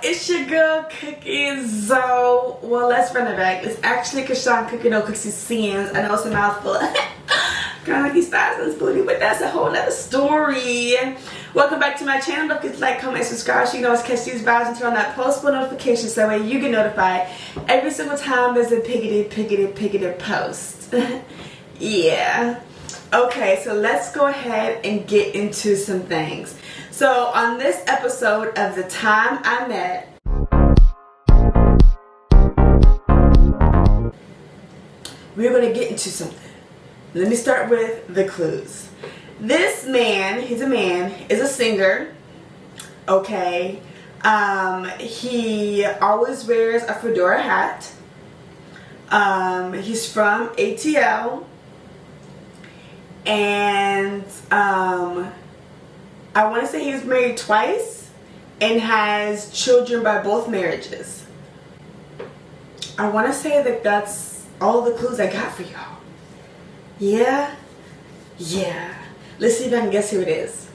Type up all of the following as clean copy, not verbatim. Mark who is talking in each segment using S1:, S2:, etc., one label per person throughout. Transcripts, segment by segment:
S1: It's your girl Cooking Zoe. Well, let's run it back. It's actually Kashawn Cooking No Cookies Sins. I know it's a mouthful. Kind of like these thighs booty, but that's a whole other story. Welcome back to my channel. Don't forget to like, comment, subscribe so you can always catch these vibes and turn on that post notification so that way you get notified every single time there's a piggity post. Yeah. Okay, so let's go ahead and get into some things. So on this episode of The Time I Met, we're going to get into something. Let me start with the clues. This man, he's a man, is a singer. Okay. He always wears a fedora hat. He's from ATL. And I want to say he was married twice and has children by both marriages. I want to say that that's all the clues I got for y'all. Yeah? Yeah. Let's see if I can guess who it is.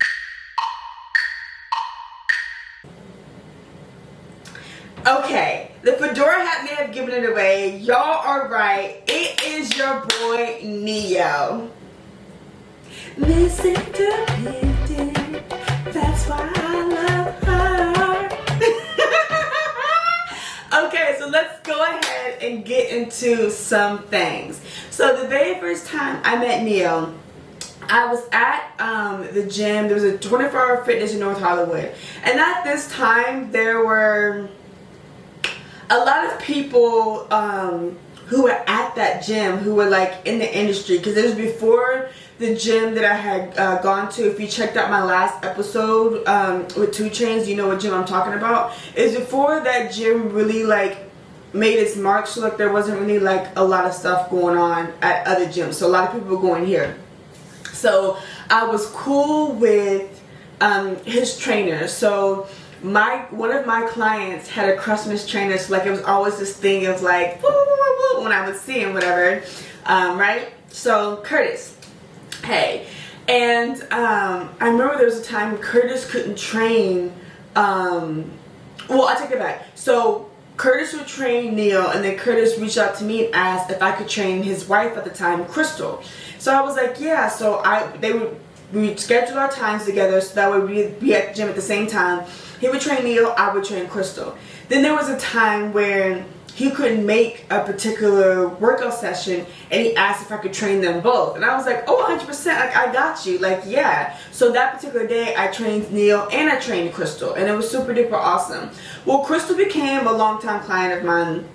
S1: Okay, the fedora hat may have given it away. Y'all are right. It is your boy, Neyo. Listen to Picton, that's why I love her. Okay, so let's go ahead and get into some things. So the very first time I met Neyo, I was at the gym. There was a 24-hour fitness in North Hollywood. And at this time, there were a lot of people who were at that gym who were like in the industry. Because it was before the gym that I had gone to. If you checked out my last episode with 2 Chainz, you know what gym I'm talking about. It's before that gym really like made its mark, so like there wasn't really like a lot of stuff going on at other gyms. So a lot of people were going here. So I was cool with his trainer. So one of my clients had a Christmas trainer, so like it was always this thing of like when I would see him, whatever, right? So Curtis. Hey, and I remember there was a time Curtis couldn't train. Well, I take it back. So Curtis would train Neyo, and then Curtis reached out to me and asked if I could train his wife at the time, Crystal. So I was like, yeah. So we would schedule our times together, so that way we'd be at the gym at the same time. He would train Neyo, I would train Crystal. Then there was a time where he couldn't make a particular workout session, and he asked if I could train them both. And I was like, oh, 100%, like, I got you, like, yeah. So that particular day, I trained Neyo and I trained Crystal, and it was super duper awesome. Well, Crystal became a longtime client of mine,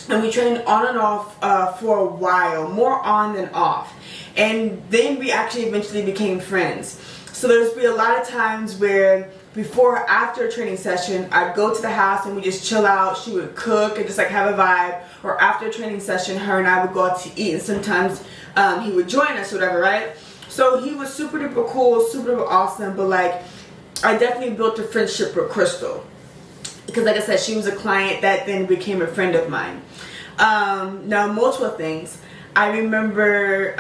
S1: and we trained on and off for a while, more on than off. And then we actually eventually became friends. So there's been a lot of times where before or after a training session, I'd go to the house and we just chill out. She would cook and just like have a vibe. Or after a training session, her and I would go out to eat, and sometimes he would join us or whatever, right? So he was super duper cool, super duper awesome, but like I definitely built a friendship with Crystal. Because like I said, she was a client that then became a friend of mine. Now, multiple things. I remember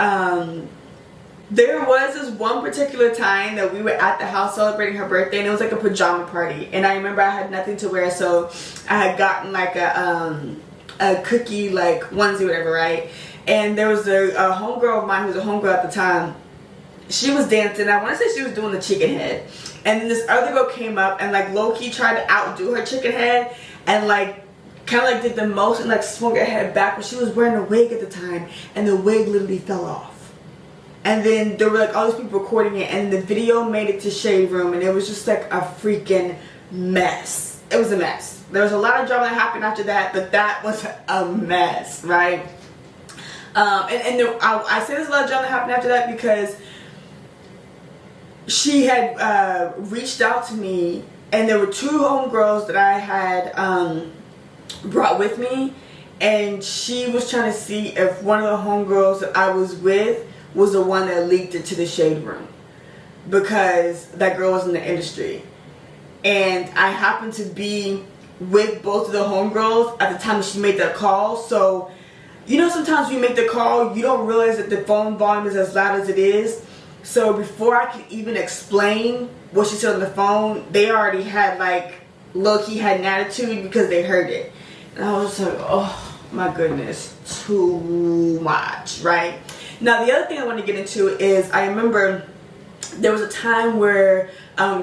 S1: there was this one particular time that we were at the house celebrating her birthday, and it was like a pajama party. And I remember I had nothing to wear, so I had gotten like a cookie like onesie, whatever, right? And there was a homegirl of mine who was a homegirl at the time. She was dancing. I want to say she was doing the chicken head. And then this other girl came up and like low-key tried to outdo her chicken head, and like kind of like did the most and like swung her head back, but she was wearing a wig at the time, and the wig literally fell off. And then there were like all these people recording it, and the video made it to Shade Room, and it was just like a freaking mess. It was a mess. There was a lot of drama that happened after that, but that was a mess, right? I say there's a lot of drama that happened after that because she had reached out to me, and there were 2 homegirls that I had brought with me, and she was trying to see if one of the homegirls that I was with was the one that leaked it to the Shade Room, because that girl was in the industry. And I happened to be with both of the homegirls at the time that she made that call. So, you know, sometimes when you make the call, you don't realize that the phone volume is as loud as it is. So before I could even explain what she said on the phone, they already had like low-key had an attitude because they heard it. And I was just like, oh my goodness, too much, right? Now the other thing I want to get into is I remember there was a time where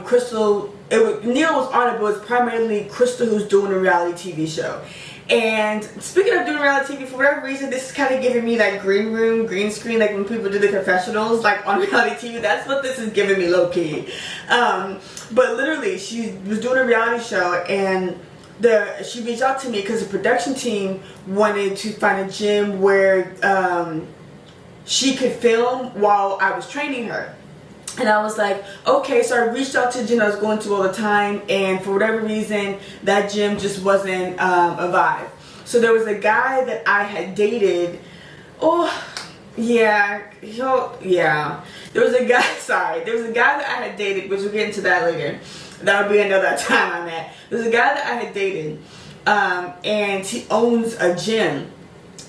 S1: Crystal, Neyo was on it, but it was primarily Crystal who's doing a reality TV show. And speaking of doing reality TV, for whatever reason, this is kind of giving me like green screen, like when people do the confessionals, like on reality TV. That's what this is giving me, low key. But literally, she was doing a reality show, and she reached out to me because the production team wanted to find a gym where she could film while I was training her. And I was like, okay, so I reached out to the gym I was going to all the time, and for whatever reason, that gym just wasn't a vibe. So there was a guy that I had dated. Oh, yeah. There was a guy, there was a guy that I had dated, which we'll get into that later. That would be another time I met. There was a guy that I had dated, and he owns a gym.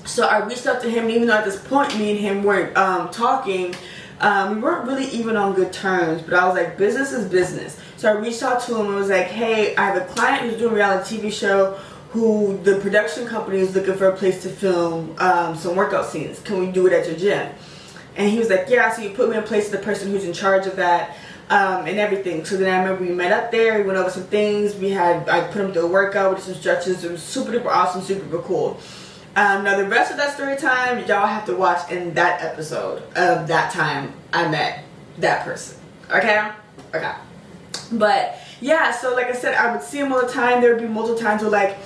S1: So I reached out to him, and even though at this point me and him weren't talking, we weren't really even on good terms, but I was like, business is business. So I reached out to him and was like, hey, I have a client who's doing a reality TV show who the production company is looking for a place to film some workout scenes. Can we do it at your gym? And he was like, yeah. So you put me in place with the person who's in charge of that and everything. So then I remember we met up there, we went over some things. I put him through a workout with some stretches. It was super duper awesome, super duper cool. Now the rest of that story time, y'all have to watch in that episode of that time I met that person. Okay? Okay. But yeah, so like I said, I would see him all the time. There would be multiple times where like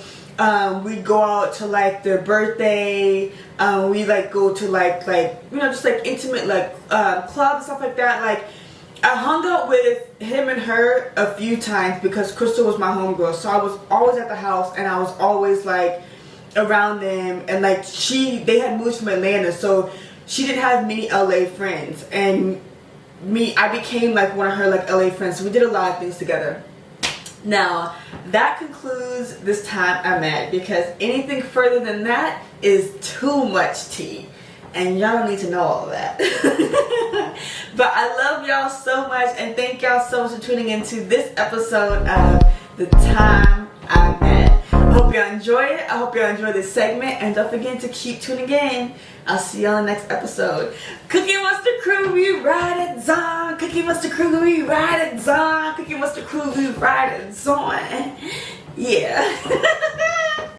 S1: we'd go out to like their birthday. We like go to like just like intimate like clubs and stuff like that. Like I hung out with him and her a few times because Crystal was my homegirl. So I was always at the house, and I was always like around them, and like they had moved from Atlanta, so she didn't have many LA friends, and I became like one of her like LA friends, so we did a lot of things together. Now that concludes this time I met, because anything further than that is too much tea, and y'all don't need to know all of that. But I love y'all so much, and thank y'all so much for tuning into this episode of The Time I Met. I hope y'all enjoy it. I hope y'all enjoy this segment, and don't forget to keep tuning in. I'll see y'all in the next episode. Cookie Monster Crew, we ride it on. Cookie Monster Crew, we ride it on. Cookie Monster Crew, we ride it on. Yeah.